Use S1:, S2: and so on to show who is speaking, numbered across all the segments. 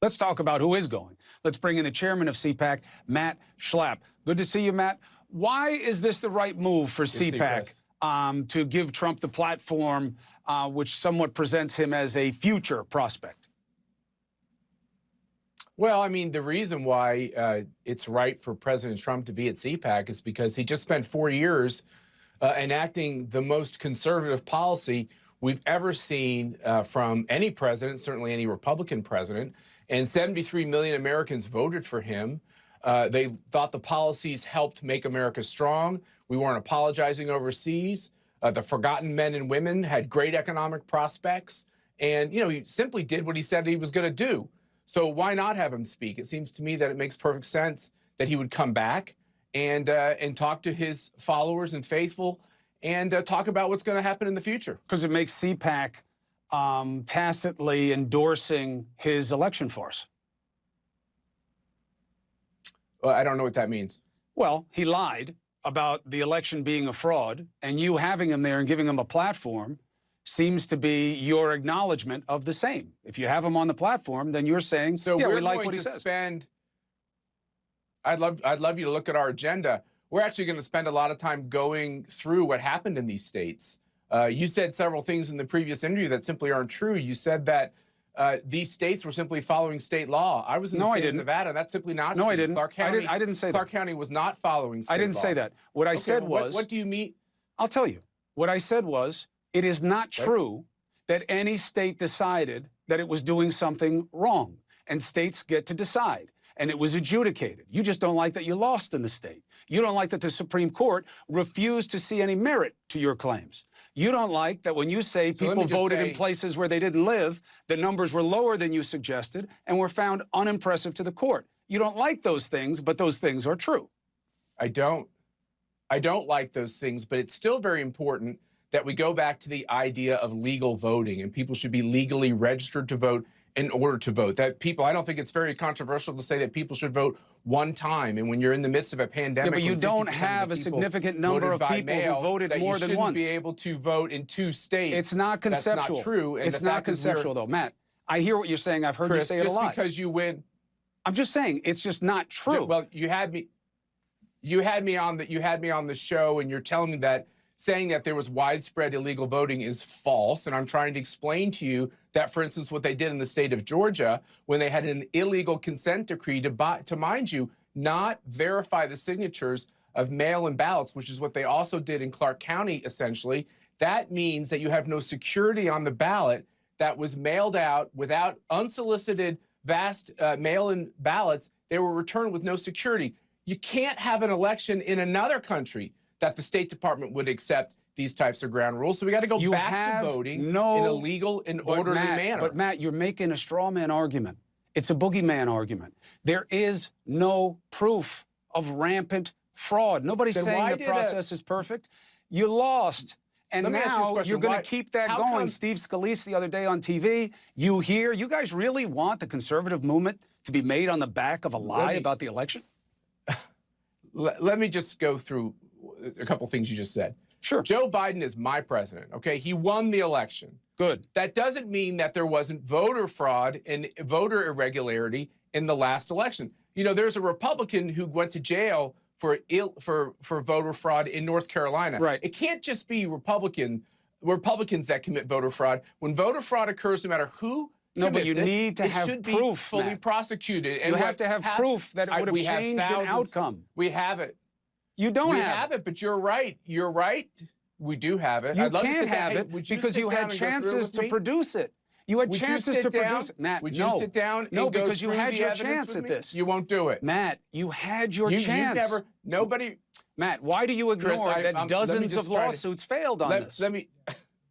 S1: Let's talk about who is going. Let's bring in the chairman of CPAC, Matt Schlapp. Good to see you, Matt. Why is this the right move for CPAC to give Trump the platform which somewhat presents him as a future prospect?
S2: Well, I mean, the reason why it's right for President Trump to be at CPAC is because he just spent 4 years enacting the most conservative policy we've ever seen from any president, certainly any Republican president. And 73 million Americans voted for him. They thought the policies helped make America strong. We weren't apologizing overseas. The forgotten men and women had great economic prospects. And, you know, he simply did what he said he was going to do. So why not have him speak? It seems to me that it makes perfect sense that he would come back and talk to his followers and faithful and talk about what's going to happen in the future.
S1: Because it makes CPAC tacitly endorsing his election farce.
S2: Well, I don't know what that means.
S1: Well, he lied about the election being a fraud, and you having him there and giving him a platform seems to be your acknowledgement of the same. If you have him on the platform, then you're saying,
S2: so
S1: yeah,
S2: we
S1: like what he says.
S2: I'd love you to look at our agenda. We're actually going to spend a lot of time going through what happened in these states. You said several things in the previous interview that simply aren't true. You said that these states were simply following state law. I was in the state of Nevada. That's simply not true.
S1: No, I didn't.
S2: Clark County,
S1: I didn't say that.
S2: Clark County was not following state law.
S1: I didn't say that. What I said was...
S2: What do you mean?
S1: I'll tell you. What I said was, it is not true that any state decided that it was doing something wrong. And states get to decide. And it was adjudicated. You just don't like that you lost in the state. You don't like that the Supreme Court refused to see any merit to your claims. You don't like that when you say people voted in places where they didn't live, the numbers were lower than you suggested and were found unimpressive to the court. You don't like those things, but those things are true.
S2: I don't like those things, but it's still very important that we go back to the idea of legal voting, and people should be legally registered to vote in order to vote. That people, I don't think it's very controversial to say that people should vote one time. And when you're in the midst of a pandemic,
S1: but you don't have a significant number of people who voted more than once.
S2: You shouldn't be able to vote in 2 states.
S1: It's not conceptual.
S2: That's not true. And
S1: it's not conceptual, though, Matt. I hear what you're saying. I've heard you say it a lot.
S2: Just because you win,
S1: I'm just saying it's just not true.
S2: Well, you had me on the show, and you're telling me that saying that there was widespread illegal voting is false. And I'm trying to explain to you that, for instance, what they did in the state of Georgia, when they had an illegal consent decree to mind you, not verify the signatures of mail-in ballots, which is what they also did in Clark County, essentially. That means that you have no security on the ballot that was mailed out without unsolicited vast mail-in ballots. They were returned with no security. You can't have an election in another country that the State Department would accept these types of ground rules. So we got to go back to voting in a legal and orderly manner.
S1: But Matt, you're making a straw man argument. It's a boogeyman argument. There is no proof of rampant fraud. Nobody's saying the process is perfect. You lost. And now you're going to keep that going. Steve Scalise the other day on TV, you guys really want the conservative movement to be made on the back of a lie about the election?
S2: Let me just go through a couple things you just said.
S1: Sure.
S2: Joe Biden is my president, okay? He won the election.
S1: Good.
S2: That doesn't mean that there wasn't voter fraud and voter irregularity in the last election. You know, there's a Republican who went to jail for voter fraud in North Carolina.
S1: Right.
S2: It can't just be Republicans that commit voter fraud. When voter fraud occurs, no matter who
S1: No, but you need to have
S2: proof. It should be fully prosecuted.
S1: And you have to have proof that it would have changed an outcome.
S2: We have it.
S1: You don't
S2: have it. We have it, but you're right. You're right. We do have it.
S1: You can't have it because you had chances to produce it. You had chances to produce it. Matt,
S2: would you sit down?
S1: No, because you had your chance at this.
S2: You won't do it.
S1: Matt, you had your chance.
S2: Nobody.
S1: Matt, why do you ignore that dozens of lawsuits failed on this?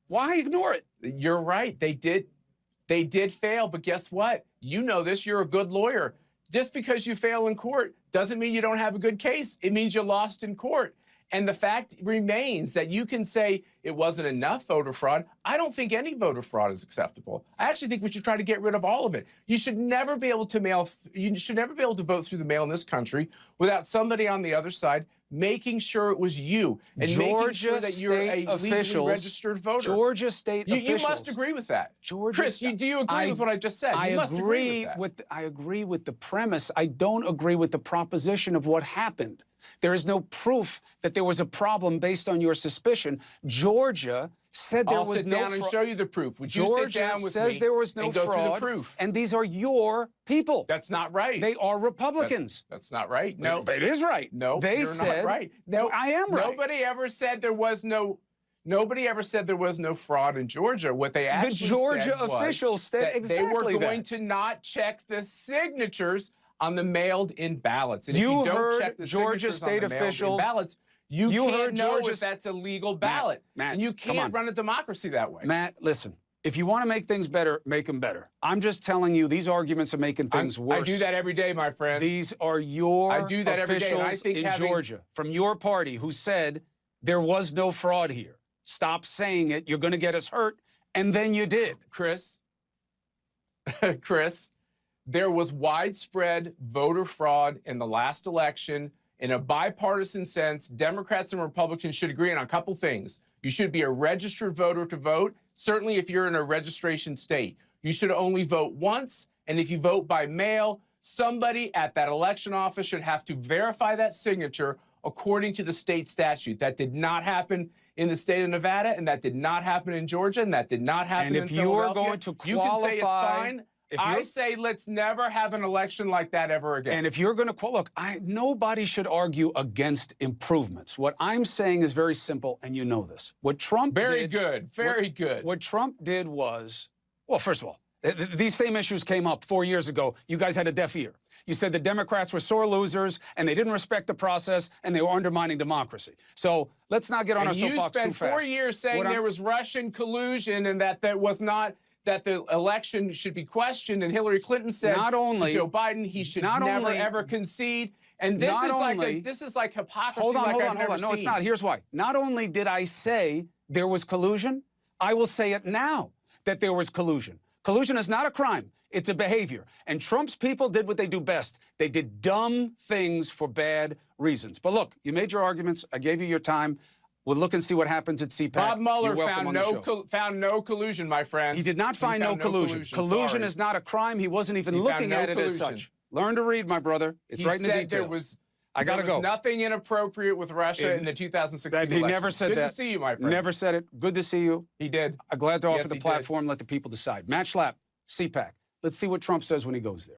S1: Why ignore it?
S2: You're right. They did fail, but guess what? You know this. You're a good lawyer. Just because you fail in court doesn't mean you don't have a good case. It means you lost in court. And the fact remains that you can say it wasn't enough voter fraud. I don't think any voter fraud is acceptable. I actually think we should try to get rid of all of it. You should never be able to vote through the mail in this country without somebody on the other side making sure it was you and making sure that you're a legally registered voter.
S1: Georgia state officials.
S2: You must agree with that.
S1: Georgia,
S2: Chris, do you agree with what I just said? You must agree with that.
S1: I agree with the premise. I don't agree with the proposition of what happened. There is no proof that there was a problem based on your suspicion. Georgia said there was no fraud.
S2: I'll sit down and show you the proof. Would you
S1: Georgia
S2: sit down with
S1: says
S2: me
S1: there was no
S2: and go
S1: fraud,
S2: through the proof?
S1: And these are your people.
S2: That's not right.
S1: They are Republicans.
S2: That's not right. No,
S1: it is right.
S2: No,
S1: they
S2: you're
S1: said,
S2: not right. No,
S1: I am right.
S2: Nobody ever said there was no. Nobody ever said there was no fraud in Georgia. What they actually
S1: said, the Georgia officials said exactly
S2: that. They were going to not check the signatures on the mailed-in ballots. And if you don't check the
S1: Georgia state officials
S2: ballots, you can't know if that's a legal ballot.
S1: Matt,
S2: and you can't run a democracy that way.
S1: Matt, listen. If you want to make things better, make them better. I'm just telling you, these arguments are making things worse.
S2: I do that every day, my friend.
S1: These are your
S2: officials
S1: in Georgia from your party who said there was no fraud here. Stop saying it. You're going to get us hurt. And then you did.
S2: Chris, there was widespread voter fraud in the last election. In a bipartisan sense, Democrats and Republicans should agree on a couple things. You should be a registered voter to vote. Certainly if you're in a registration state. You should only vote once. And if you vote by mail, somebody at that election office should have to verify that signature according to the state statute. That did not happen in the state of Nevada, and that did not happen in Georgia, and that did not happen in Philadelphia.
S1: And if you are going to qualify,
S2: you can say it's fine. I say let's never have an election like that ever again.
S1: And if you're going to look, nobody should argue against improvements. What I'm saying is very simple, and you know this. What Trump did...
S2: Very good.
S1: What Trump did was, well, first of all, these same issues came up 4 years ago. You guys had a deaf ear. You said the Democrats were sore losers, and they didn't respect the process, and they were undermining democracy. So let's not get on our soapbox too fast.
S2: You spent 4 years saying there was Russian collusion and that the election should be questioned, and Hillary Clinton said to Joe Biden he should never ever concede. And this is like hypocrisy.
S1: Hold on. No, it's not. Here's why. Not only did I say there was collusion, I will say it now that there was collusion. Collusion is not a crime. It's a behavior. And Trump's people did what they do best. They did dumb things for bad reasons. But look, you made your arguments. I gave you your time. We'll look and see what happens at CPAC.
S2: Bob Mueller found no collusion, my friend.
S1: He did not find no collusion. Collusion is not a crime. He wasn't even looking at it as such. Learn to read, my brother. It's right in the details. I got to go.
S2: There was nothing inappropriate with Russia in the 2016 election.
S1: He never said that.
S2: Good to see you, my friend.
S1: Never said it. Good to see you.
S2: He did.
S1: I'm glad to offer the platform. Let the people decide. Matt Schlapp, CPAC. Let's see what Trump says when he goes there.